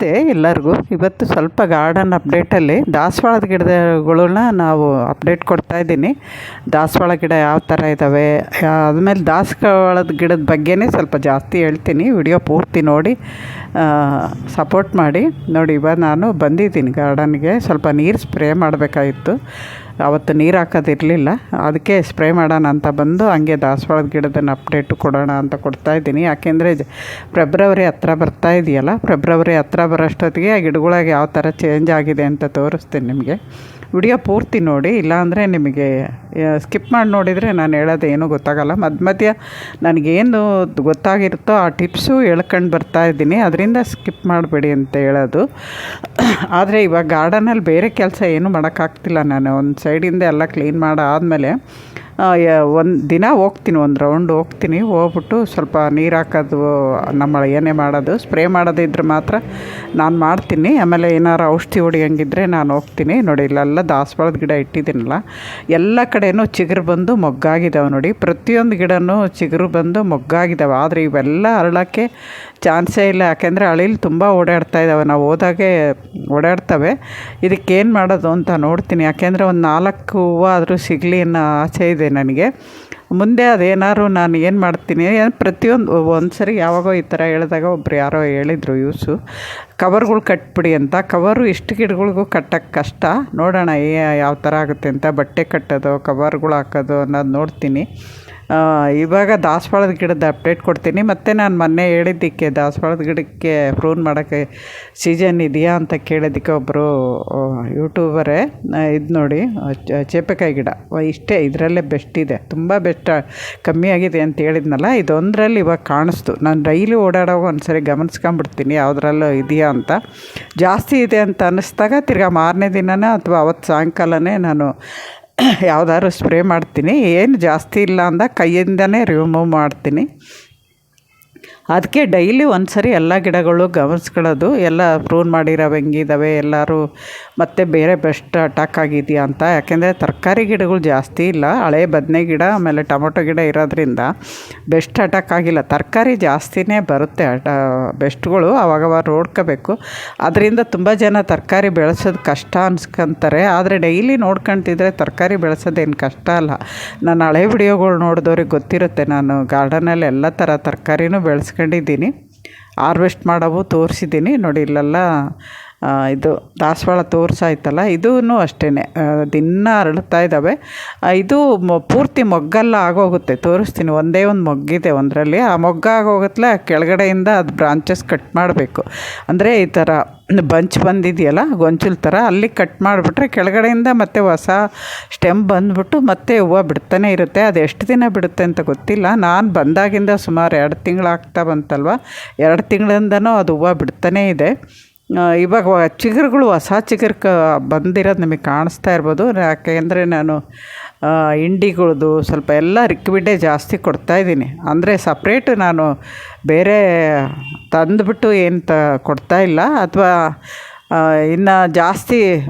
ನಮಸ್ತೆ ಎಲ್ಲರಿಗೂ. ಇವತ್ತು ಸ್ವಲ್ಪ ಗಾರ್ಡನ್ ಅಪ್ಡೇಟಲ್ಲಿ ದಾಸವಾಳದ ಗಿಡಗಳನ್ನ ನಾವು ಅಪ್ಡೇಟ್ ಕೊಡ್ತಾಯಿದ್ದೀನಿ. ದಾಸವಾಳ ಗಿಡ ಯಾವ ಥರ ಇದ್ದಾವೆ, ಆದಮೇಲೆ ದಾಸವಾಳದ ಗಿಡದ ಬಗ್ಗೆನೇ ಸ್ವಲ್ಪ ಜಾಸ್ತಿ ಹೇಳ್ತೀನಿ. ವಿಡಿಯೋ ಪೂರ್ತಿ ನೋಡಿ ಸಪೋರ್ಟ್ ಮಾಡಿ. ನೋಡಿ, ಇವಾಗ ನಾನು ಬಂದಿದ್ದೀನಿ ಗಾರ್ಡನ್ಗೆ. ಸ್ವಲ್ಪ ನೀರು ಸ್ಪ್ರೇ ಮಾಡಬೇಕಾಗಿತ್ತು, ಅವತ್ತು ನೀರು ಹಾಕೋದಿರಲಿಲ್ಲ, ಅದಕ್ಕೆ ಸ್ಪ್ರೇ ಮಾಡೋಣ ಅಂತ ಬಂದು ಹಂಗೆ ದಾಸವಾಳದ ಗಿಡದನ್ನು ಅಪ್ಡೇಟು ಕೊಡೋಣ ಅಂತ ಕೊಡ್ತಾಯಿದ್ದೀನಿ. ಯಾಕೆಂದರೆ ಫೆಬ್ರವರಿ ಹತ್ರ ಬರ್ತಾ ಇದೆಯಲ್ಲ, ಫೆಬ್ರವರಿ ಹತ್ರ ಬರೋಷ್ಟೊತ್ತಿಗೆ ಆ ಗಿಡಗಳಿಗೆ ಯಾವ ಥರ ಚೇಂಜ್ ಆಗಿದೆ ಅಂತ ತೋರಿಸ್ತೀನಿ ನಿಮಗೆ. ವಿಡಿಯೋ ಪೂರ್ತಿ ನೋಡಿ, ಇಲ್ಲಾಂದರೆ ನಿಮಗೆ ಸ್ಕಿಪ್ ಮಾಡಿ ನೋಡಿದರೆ ನಾನು ಹೇಳೋದು ಏನೂ ಗೊತ್ತಾಗಲ್ಲ. ಮಧ್ಯ ನನಗೇನು ಗೊತ್ತಾಗಿರುತ್ತೋ ಆ ಟಿಪ್ಸು ಹೇಳ್ಕೊಂಡು ಬರ್ತಾಯಿದ್ದೀನಿ, ಅದರಿಂದ ಸ್ಕಿಪ್ ಮಾಡಬೇಡಿ ಅಂತ ಹೇಳೋದು. ಆದರೆ ಇವಾಗ ಗಾರ್ಡನಲ್ಲಿ ಬೇರೆ ಕೆಲಸ ಏನೂ ಮಾಡೋಕ್ಕಾಗ್ತಿಲ್ಲ. ನಾನು ಒಂದು ಸೈಡಿಂದ ಎಲ್ಲ ಕ್ಲೀನ್ ಮಾಡಾದಮೇಲೆ ಒಂದು ದಿನ ಹೋಗ್ತೀನಿ, ಒಂದು ರೌಂಡ್ ಹೋಗ್ತೀನಿ. ಹೋಗ್ಬಿಟ್ಟು ಸ್ವಲ್ಪ ನೀರು ಹಾಕೋದು, ನಮ್ಮ ಏನೇ ಮಾಡೋದು, ಸ್ಪ್ರೇ ಮಾಡೋದಿದ್ರೆ ಮಾತ್ರ ನಾನು ಮಾಡ್ತೀನಿ. ಆಮೇಲೆ ಏನಾರು ಔಷಧಿ ಹೊಡಿಯೋಂಗಿದ್ರೆ ನಾನು ಹೋಗ್ತೀನಿ. ನೋಡಿ, ಇಲ್ಲೆಲ್ಲ ದಾಸವಾಳದ ಗಿಡ ಇಟ್ಟಿದ್ದೀನಲ್ಲ, ಎಲ್ಲ ಕಡೆಯೂ ಚಿಗುರು ಬಂದು ಮೊಗ್ಗಾಗಿದ್ದಾವೆ. ನೋಡಿ, ಪ್ರತಿಯೊಂದು ಗಿಡನೂ ಚಿಗುರು ಬಂದು ಮೊಗ್ಗಾಗಿದ್ದಾವೆ. ಆದರೆ ಇವೆಲ್ಲ ಅರಳೋಕ್ಕೆ ಚಾನ್ಸೇ ಇಲ್ಲ, ಯಾಕೆಂದರೆ ಹಳಿಲಿ ತುಂಬ ಓಡಾಡ್ತಾ ಇದ್ದಾವೆ. ನಾವು ಹೋದಾಗೆ ಓಡಾಡ್ತವೆ. ಇದಕ್ಕೇನು ಮಾಡೋದು ಅಂತ ನೋಡ್ತೀನಿ. ಯಾಕೆಂದರೆ ಒಂದು 4 ಹೂವು ಆದರೂ ಸಿಗಲಿ ಅನ್ನೋ ಆಸೆ ಇದೆ ನನಗೆ. ಮುಂದೆ ಅದೇನಾದ್ರು ನಾನು ಏನು ಮಾಡ್ತೀನಿ, ಒಂದು ಸರಿ ಯಾವಾಗೋ ಈ ಥರ ಹೇಳಿದಾಗ ಒಬ್ರು ಯಾರೋ ಹೇಳಿದರು, ಯೂಸು ಕವರ್ಗಳು ಕಟ್ಬಿಡಿ ಅಂತ. ಕವರು ಇಷ್ಟು ಗಿಡಗಳಿಗೂ ಕಟ್ಟೋಕ್ಕೆ ಕಷ್ಟ. ನೋಡೋಣ ಯಾವ ಥರ ಆಗುತ್ತೆ ಅಂತ. ಬಟ್ಟೆ ಕಟ್ಟೋದು, ಕವರ್ಗಳು ಹಾಕೋದು ಅನ್ನೋದು ನೋಡ್ತೀನಿ. ಇವಾಗ ದಾಸವಾಳದ ಗಿಡದ ಅಪ್ಡೇಟ್ ಕೊಡ್ತೀನಿ. ಮತ್ತು ನಾನು ಮೊನ್ನೆ ಹೇಳಿದ್ದಕ್ಕೆ ದಾಸವಾಳದ ಗಿಡಕ್ಕೆ ಪ್ರೂನ್ ಮಾಡೋಕ್ಕೆ ಸೀಸನ್ ಇದೆಯಾ ಅಂತ ಕೇಳೋದಕ್ಕೆ ಒಬ್ಬರು ಯೂಟ್ಯೂಬರೇ ಇದು ನೋಡಿ, ಚೇಪೆಕಾಯಿ ಗಿಡ ಇಷ್ಟೇ, ಇದರಲ್ಲೇ ಬೆಸ್ಟ್ ಇದೆ, ತುಂಬ ಬೆಸ್ಟ್, ಕಮ್ಮಿ ಆಗಿದೆ ಅಂತ ಹೇಳಿದ್ನಲ್ಲ, ಇದೊಂದರಲ್ಲಿ ಇವಾಗ ಕಾಣಿಸ್ತು. ನಾನು ಡೈಲಿ ಓಡಾಡೋವಾಗ ಒಂದು ಸರಿ ಗಮನಿಸ್ಕೊಂಬಿಡ್ತೀನಿ ಯಾವುದ್ರಲ್ಲೂ ಇದೆಯಾ ಅಂತ. ಜಾಸ್ತಿ ಇದೆ ಅಂತ ಅನ್ನಿಸ್ದಾಗ ತಿರ್ಗಾ ಮಾರನೇ ದಿನನೇ ಅಥವಾ ಅವತ್ತು ಸಾಯಂಕಾಲನೇ ನಾನು ಯಾವುದಾದ್ರು ಸ್ಪ್ರೇ ಮಾಡ್ತೀನಿ. ಏನು ಜಾಸ್ತಿ ಇಲ್ಲ ಅಂದಾಗ ಕೈಯಿಂದನೇ ರಿಮೂವ್ ಮಾಡ್ತೀನಿ. ಅದಕ್ಕೆ ಡೈಲಿ ಒಂದು ಸರಿ ಎಲ್ಲ ಗಿಡಗಳು ಗಮನಿಸ್ಕೊಳ್ಳೋದು, ಎಲ್ಲ ಪ್ರೂನ್ ಮಾಡಿರೋವು ಹೆಂಗಿದ್ದಾವೆ, ಎಲ್ಲರೂ ಮತ್ತು ಬೇರೆ ಬೆಸ್ಟ್ ಅಟ್ಯಾಕ್ ಆಗಿದೆಯಾ ಅಂತ. ಯಾಕೆಂದರೆ ತರಕಾರಿ ಗಿಡಗಳು ಜಾಸ್ತಿ ಇಲ್ಲ, ಹಳೆ ಬದನೆ ಗಿಡ ಆಮೇಲೆ ಟೊಮೊಟೊ ಗಿಡ ಇರೋದ್ರಿಂದ ಬೆಸ್ಟ್ ಅಟ್ಯಾಕ್ ಆಗಿಲ್ಲ. ತರಕಾರಿ ಜಾಸ್ತಿನೇ ಬರುತ್ತೆ ಬೆಸ್ಟ್ಗಳು, ಅವಾಗವಾಗ ನೋಡ್ಕೋಬೇಕು. ಅದರಿಂದ ತುಂಬ ಜನ ತರಕಾರಿ ಬೆಳೆಸೋದು ಕಷ್ಟ ಅನ್ಸ್ಕೊತಾರೆ. ಆದರೆ ಡೈಲಿ ನೋಡ್ಕೊತಿದ್ರೆ ತರಕಾರಿ ಬೆಳೆಸೋದೇನು ಕಷ್ಟ ಅಲ್ಲ. ನಾನು ಹಳೆ ವಿಡಿಯೋಗಳು ನೋಡಿದವ್ರಿಗೆ ಗೊತ್ತಿರುತ್ತೆ, ನಾನು ಗಾರ್ಡನಲ್ಲಿ ಎಲ್ಲ ಥರ ತರಕಾರಿನೂ ಬೆಳೆಸ್ಕೊಂಡಿದ್ದೀನಿ, ಹಾರ್ವೆಸ್ಟ್ ಮಾಡೋವು ತೋರಿಸಿದ್ದೀನಿ. ನೋಡಿ, ಇಲ್ಲೆಲ್ಲ ಇದು ದಾಸವಾಳ ತೋರಿಸಾಯ್ತಲ್ಲ, ಇದೂ ಅಷ್ಟೇ ದಿನ ಅರಳುತ್ತಾ ಇದ್ದಾವೆ. ಇದು ಪೂರ್ತಿ ಮೊಗ್ಗೆಲ್ಲ ಆಗೋಗುತ್ತೆ, ತೋರಿಸ್ತೀನಿ. ಒಂದೇ ಒಂದು ಮೊಗ್ಗಿದೆ ಒಂದರಲ್ಲಿ, ಆ ಮೊಗ್ಗಾಗೋಗತ್ಲೆ ಕೆಳಗಡೆಯಿಂದ ಅದು ಬ್ರಾಂಚಸ್ ಕಟ್ ಮಾಡಬೇಕು. ಅಂದರೆ ಈ ಥರ ಬಂಚ್ ಬಂದಿದೆಯಲ್ಲ, ಗೊಂಚಲು ಥರ, ಅಲ್ಲಿ ಕಟ್ ಮಾಡಿಬಿಟ್ರೆ ಕೆಳಗಡೆಯಿಂದ ಮತ್ತೆ ಹೊಸ ಸ್ಟೆಮ್ ಬಂದುಬಿಟ್ಟು ಮತ್ತೆ ಹೂವು ಬಿಡ್ತಾನೆ ಇರುತ್ತೆ. ಅದು ಎಷ್ಟು ದಿನ ಬಿಡುತ್ತೆ ಅಂತ ಗೊತ್ತಿಲ್ಲ. ನಾನು ಬಂದಾಗಿಂದ ಸುಮಾರು 2 ತಿಂಗಳಾಗ್ತಾ ಬಂತಲ್ವ, 2 ತಿಂಗಳಿಂದನೂ ಅದು ಹೂವು ಬಿಡ್ತಾನೇ ಇದೆ. ಇವಾಗ ಚಿಗುರುಗಳು ಹೊಸ ಚಿಗುರು ಬಂದಿರೋದು ನಿಮಗೆ ಕಾಣಿಸ್ತಾ ಇರ್ಬೋದು. ಯಾಕೆಂದರೆ ನಾನು ಇಂಡಿಗಳದ್ದು ಸ್ವಲ್ಪ ಎಲ್ಲ ರಿಕ್ವಿಡೇ ಜಾಸ್ತಿ ಕೊಡ್ತಾಯಿದ್ದೀನಿ. ಅಂದರೆ ಸಪ್ರೇಟು ನಾನು ಬೇರೆ ತಂದುಬಿಟ್ಟು ಏನು ಕೊಡ್ತಾಯಿಲ್ಲ, ಅಥವಾ ಇನ್ನು ಜಾಸ್ತಿ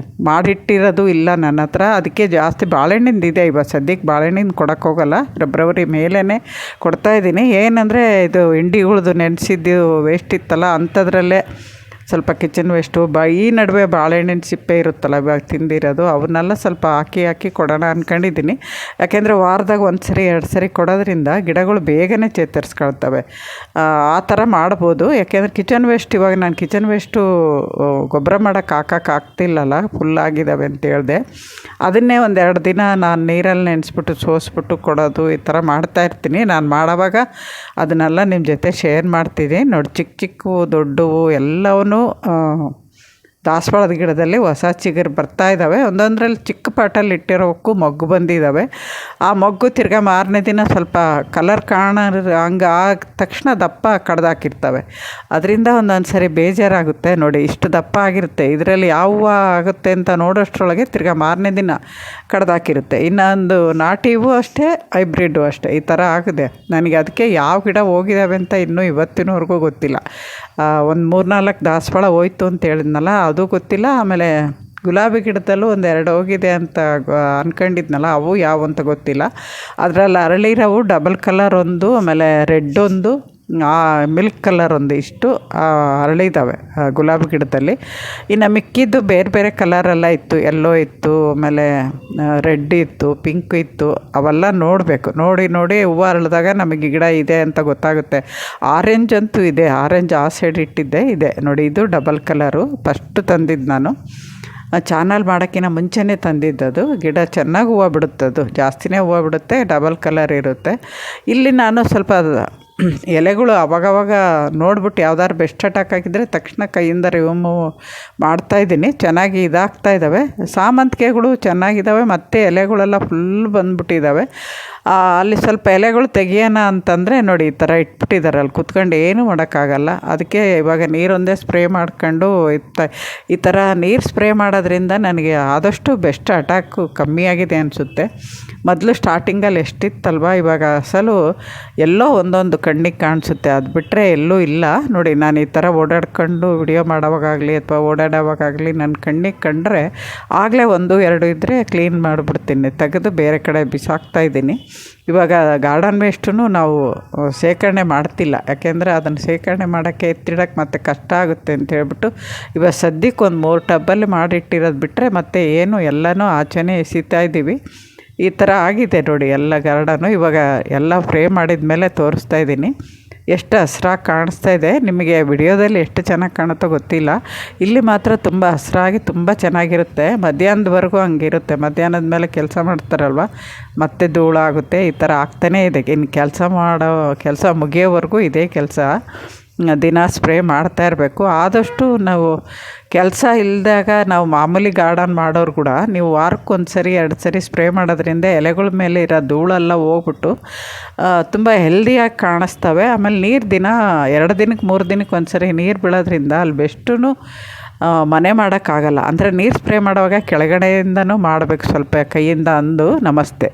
ಮಾಡಿಟ್ಟಿರೋದು ಇಲ್ಲ ನನ್ನ ಹತ್ರ. ಅದಕ್ಕೆ ಜಾಸ್ತಿ ಬಾಳೆಹಣ್ಣಿಂದು ಇದೆ. ಇವಾಗ ಸದ್ಯಕ್ಕೆ ಬಾಳೆಹಣ್ಣಿಂದು ಕೊಡೋಕ್ಕೋಗಲ್ಲ, ಫೆಬ್ರವರಿ ಮೇಲೇ ಕೊಡ್ತಾಯಿದ್ದೀನಿ. ಏನಂದರೆ ಇದು ಇಂಡಿಗಳದ್ದು ನೆನೆಸಿದ್ದು ವೇಸ್ಟ್ ಇತ್ತಲ್ಲ, ಅಂಥದ್ರಲ್ಲೇ ಸ್ವಲ್ಪ ಕಿಚನ್ ವೇಸ್ಟು ಈ ನಡುವೆ ಬಾಳೆಹಣ್ಣಿನ ಸಿಪ್ಪೆ ಇರುತ್ತಲ್ಲ ಇವಾಗ ತಿಂದಿರೋದು, ಅವನ್ನೆಲ್ಲ ಸ್ವಲ್ಪ ಹಾಕಿ ಕೊಡೋಣ ಅಂದ್ಕೊಂಡಿದ್ದೀನಿ. ಯಾಕೆಂದರೆ ವಾರದಾಗ 1 ಸರಿ 2 ಸರಿ ಕೊಡೋದ್ರಿಂದ ಗಿಡಗಳು ಬೇಗನೆ ಚೇತರಿಸ್ಕೊಳ್ತವೆ. ಆ ಥರ ಮಾಡ್ಬೋದು. ಯಾಕೆಂದರೆ ಕಿಚನ್ ವೇಸ್ಟ್, ಇವಾಗ ನಾನು ಕಿಚನ್ ವೇಸ್ಟು ಗೊಬ್ಬರ ಮಾಡೋಕ್ಕೆ ಹಾಕೋಕ್ಕಾಗ್ತಿಲ್ಲಲ್ಲ, ಫುಲ್ಲಾಗಿದ್ದಾವೆ ಅಂತ ಹೇಳಿದೆ. ಅದನ್ನೇ 1-2 ದಿನ ನಾನು ನೀರಲ್ಲಿ ನೆನೆಸ್ಬಿಟ್ಟು ಸೋಸ್ಬಿಟ್ಟು ಕೊಡೋದು, ಈ ಥರ ಮಾಡ್ತಾಯಿರ್ತೀನಿ. ನಾನು ಮಾಡೋವಾಗ ಅದನ್ನೆಲ್ಲ ನಿಮ್ಮ ಜೊತೆ ಶೇರ್ ಮಾಡ್ತಿದ್ದೀನಿ. ನೋಡಿ, ಚಿಕ್ಕ ದೊಡ್ಡವು ಎಲ್ಲವೂ ದಾಸವಾಳದ ಗಿಡದಲ್ಲಿ ಹೊಸ ಚಿಗುರು ಬರ್ತಾ ಇದ್ದಾವೆ. ಒಂದೊಂದರಲ್ಲಿ ಚಿಕ್ಕ ಪಾಟಲ್ಲಿ ಇಟ್ಟಿರೋಕ್ಕೂ ಮೊಗ್ಗು ಬಂದಿದ್ದಾವೆ. ಆ ಮೊಗ್ಗು ತಿರ್ಗಾ ಮಾರನೇ ದಿನ ಸ್ವಲ್ಪ ಕಲರ್ ಹಂಗೆ ಆದ ತಕ್ಷಣ ದಪ್ಪ ಕಡ್ದಾಕಿರ್ತವೆ. ಅದರಿಂದ ಒಂದೊಂದು ಸರಿ ಬೇಜಾರಾಗುತ್ತೆ. ನೋಡಿ, ಇಷ್ಟು ದಪ್ಪ ಆಗಿರುತ್ತೆ, ಇದರಲ್ಲಿ ಯಾವ ಹೂವು ಆಗುತ್ತೆ ಅಂತ ನೋಡೋಷ್ಟರೊಳಗೆ ತಿರ್ಗಾ ಮಾರನೇ ದಿನ ಕಡ್ದಾಕಿರುತ್ತೆ. ಇನ್ನೊಂದು ನಾಟಿ ಹೂವು ಅಷ್ಟೇ, ಹೈಬ್ರಿಡ್ಡು ಅಷ್ಟೇ, ಈ ಥರ ಆಗಿದೆ ನನಗೆ. ಅದಕ್ಕೆ ಯಾವ ಗಿಡ ಹೋಗಿದ್ದಾವೆ ಅಂತ ಇನ್ನೂ ಇವತ್ತಿನವರೆಗೂ ಗೊತ್ತಿಲ್ಲ. ಒಂದು 3-4 ದಾಸವಾಳ ಹೋಯ್ತು ಅಂತ ಹೇಳಿದ್ನಲ್ಲ, ಅದು ಗೊತ್ತಿಲ್ಲ. ಆಮೇಲೆ ಗುಲಾಬಿ ಗಿಡದಲ್ಲೂ 1-2 ಹೋಗಿದೆ ಅಂತ ಅಂದ್ಕೊಂಡಿದ್ನಲ್ಲ, ಅವು ಯಾವ ಅಂತ ಗೊತ್ತಿಲ್ಲ. ಅದರಲ್ಲಿ ಅರಳಿರೋವು ಡಬಲ್ ಕಲರ್ ಒಂದು, ಆಮೇಲೆ ರೆಡ್ ಒಂದು, ಮಿಲ್ಕ್ ಕಲರ್ ಒಂದು ಇಷ್ಟು ಅರಳಿದ್ದಾವೆ ಗುಲಾಬಿ ಗಿಡದಲ್ಲಿ. ಇನ್ನು ಮಿಕ್ಕಿದ್ದು ಬೇರೆ ಬೇರೆ ಕಲರೆಲ್ಲ ಇತ್ತು, ಎಲ್ಲೋ ಇತ್ತು, ಆಮೇಲೆ ರೆಡ್ ಇತ್ತು, ಪಿಂಕ್ ಇತ್ತು. ಅವೆಲ್ಲ ನೋಡಬೇಕು, ನೋಡಿ ಹೂವು ಅರಳಿದಾಗ ನಮಗೆ ಗಿಡ ಇದೆ ಅಂತ ಗೊತ್ತಾಗುತ್ತೆ. ಆರೆಂಜ್ ಅಂತೂ ಇದೆ, ಆರೆಂಜ್ ಆ ಸೈಡ್ ಇಟ್ಟಿದ್ದೆ ಇದೆ ನೋಡಿ. ಇದು ಡಬಲ್ ಕಲರು, ಫಸ್ಟ್ ತಂದಿದ್ದು ನಾನು ಚಾನಲ್ ಮಾಡೋಕ್ಕಿಂತ ಮುಂಚೆನೇ ತಂದಿದ್ದದು. ಗಿಡ ಚೆನ್ನಾಗಿ ಹೂವು ಬಿಡುತ್ತದು, ಜಾಸ್ತಿನೇ ಹೂವು ಬಿಡುತ್ತೆ, ಡಬಲ್ ಕಲರ್ ಇರುತ್ತೆ. ಇಲ್ಲಿ ನಾನು ಸ್ವಲ್ಪ ಎಲೆಗಳು ಅವಾಗವಾಗ ನೋಡ್ಬಿಟ್ಟು ಯಾವ್ದಾದ್ರು ಬೆಸ್ಟ್ ಅಟ್ಯಾಕ್ ಆಗಿದ್ದರೆ ತಕ್ಷಣ ಕೈಯಿಂದ ರಿಮೂವ್ ಮಾಡ್ತಾಯಿದ್ದೀನಿ. ಚೆನ್ನಾಗಿ ಇದಾಗ್ತಾಯಿದ್ದಾವೆ, ಸಾಮಂತಿಗೆಗಳು ಚೆನ್ನಾಗಿದ್ದಾವೆ, ಮತ್ತು ಎಲೆಗಳೆಲ್ಲ ಫುಲ್ ಬಂದುಬಿಟ್ಟಿದ್ದಾವೆ. ಅಲ್ಲಿ ಸ್ವಲ್ಪ ಎಲೆಗಳು ತೆಗಿಯೋಣ ಅಂತಂದರೆ ನೋಡಿ ಈ ಥರ ಇಟ್ಬಿಟ್ಟಿದ್ದಾರೆ, ಅಲ್ಲಿ ಕುತ್ಕೊಂಡು ಏನೂ ಮಾಡೋಕ್ಕಾಗಲ್ಲ. ಅದಕ್ಕೆ ಇವಾಗ ನೀರೊಂದೇ ಸ್ಪ್ರೇ ಮಾಡ್ಕೊಂಡು ಈ ಥರ ನೀರು ಸ್ಪ್ರೇ ಮಾಡೋದ್ರಿಂದ ನನಗೆ ಆದಷ್ಟು ಬೆಸ್ಟ್ ಅಟ್ಯಾಕು ಕಮ್ಮಿಯಾಗಿದೆ ಅನಿಸುತ್ತೆ. ಮೊದಲು ಸ್ಟಾರ್ಟಿಂಗಲ್ಲಿ ಎಷ್ಟಿತ್ತಲ್ವ, ಇವಾಗ ಅಸಲು ಎಲ್ಲೋ ಒಂದೊಂದು ಕಣ್ಣಿಗೆ ಕಾಣಿಸುತ್ತೆ, ಅದು ಬಿಟ್ಟರೆ ಎಲ್ಲೂ ಇಲ್ಲ. ನೋಡಿ ನಾನು ಈ ಥರ ಓಡಾಡ್ಕೊಂಡು ವಿಡಿಯೋ ಮಾಡೋವಾಗಲಿ ಅಥವಾ ಓಡಾಡೋವಾಗಲಿ ನನ್ನ ಕಣ್ಣಿಗೆ ಕಂಡ್ರೆ ಆಗಲೇ 1-2 ಇದ್ದರೆ ಕ್ಲೀನ್ ಮಾಡಿಬಿಡ್ತೀನಿ, ತೆಗೆದು ಬೇರೆ ಕಡೆ ಬಿಸಾಕ್ತಾಯಿದ್ದೀನಿ. ಇವಾಗ ಗಾರ್ಡನ್ ವೇಸ್ಟು ನಾವು ಶೇಖರಣೆ ಮಾಡ್ತಿಲ್ಲ, ಯಾಕೆಂದರೆ ಅದನ್ನು ಶೇಖರಣೆ ಮಾಡೋಕ್ಕೆ ಎತ್ತಿಡೋಕ್ಕೆ ಮತ್ತು ಕಷ್ಟ ಆಗುತ್ತೆ ಅಂತ ಹೇಳ್ಬಿಟ್ಟು ಇವಾಗ ಸದ್ಯಕ್ಕೆ ಒಂದು 3 ಟಬ್ಬಲ್ಲಿ ಮಾಡಿಟ್ಟಿರೋದು ಬಿಟ್ಟರೆ ಮತ್ತೆ ಏನು ಎಲ್ಲನೂ ಆಚೆನೇ ಎಸಿತಾ ಇದ್ದೀವಿ. ಈ ಥರ ಆಗಿದೆ ನೋಡಿ ಎಲ್ಲ ಗಾರ್ಡನು. ಇವಾಗ ಎಲ್ಲ ಫ್ರೇ ಮಾಡಿದ ಮೇಲೆ ತೋರಿಸ್ತಾ ಇದ್ದೀನಿ. ಎಷ್ಟು ಹಸ್ರಾಗಿ ಕಾಣಿಸ್ತಾ ಇದೆ, ನಿಮಗೆ ವಿಡಿಯೋದಲ್ಲಿ ಎಷ್ಟು ಚೆನ್ನಾಗಿ ಕಾಣುತ್ತೋ ಗೊತ್ತಿಲ್ಲ. ಇಲ್ಲಿ ಮಾತ್ರ ತುಂಬ ಹಸ್ರಾಗಿ ತುಂಬ ಚೆನ್ನಾಗಿರುತ್ತೆ. ಮಧ್ಯಾಹ್ನದವರೆಗೂ ಹಂಗಿರುತ್ತೆ, ಮಧ್ಯಾಹ್ನದ ಮೇಲೆ ಕೆಲಸ ಮಾಡ್ತಾರಲ್ವ ಮತ್ತೆ ಧೂಳಾಗುತ್ತೆ, ಈ ಥರ ಆಗ್ತಾನೇ ಇದೆ. ಇನ್ನು ಕೆಲಸ ಮುಗಿಯೋವರೆಗೂ ಇದೇ ಕೆಲಸ, ದಿನ ಸ್ಪ್ರೇ ಮಾಡ್ತಾ ಇರಬೇಕು. ಆದಷ್ಟು ನಾವು ಕೆಲಸ ಇಲ್ಲದಾಗ ನಾವು ಮಾಮೂಲಿ ಗಾರ್ಡನ್ ಮಾಡೋರು ಕೂಡ ನೀವು ವಾರಕ್ಕೊಂದು ಸರಿ 2 ಸರಿ ಸ್ಪ್ರೇ ಮಾಡೋದ್ರಿಂದ ಎಲೆಗಳ ಮೇಲೆ ಇರೋ ಧೂಳೆಲ್ಲ ಹೋಗ್ಬಿಟ್ಟು ತುಂಬ ಹೆಲ್ದಿಯಾಗಿ ಕಾಣಿಸ್ತವೆ. ಆಮೇಲೆ ನೀರು 2 ದಿನಕ್ಕೆ 3 ದಿನಕ್ಕೆ ಒಂದು ಸರಿ ನೀರು ಬೀಳೋದ್ರಿಂದ ಅಲ್ಲಿ ಬೆಸ್ಟು ಮನೆ ಮಾಡೋಕ್ಕಾಗಲ್ಲ. ಅಂದರೆ ನೀರು ಸ್ಪ್ರೇ ಮಾಡುವಾಗ ಕೆಳಗಡೆಯಿಂದನೂ ಮಾಡಬೇಕು, ಸ್ವಲ್ಪ ಕೈಯಿಂದ ಅಂದು. ನಮಸ್ತೆ.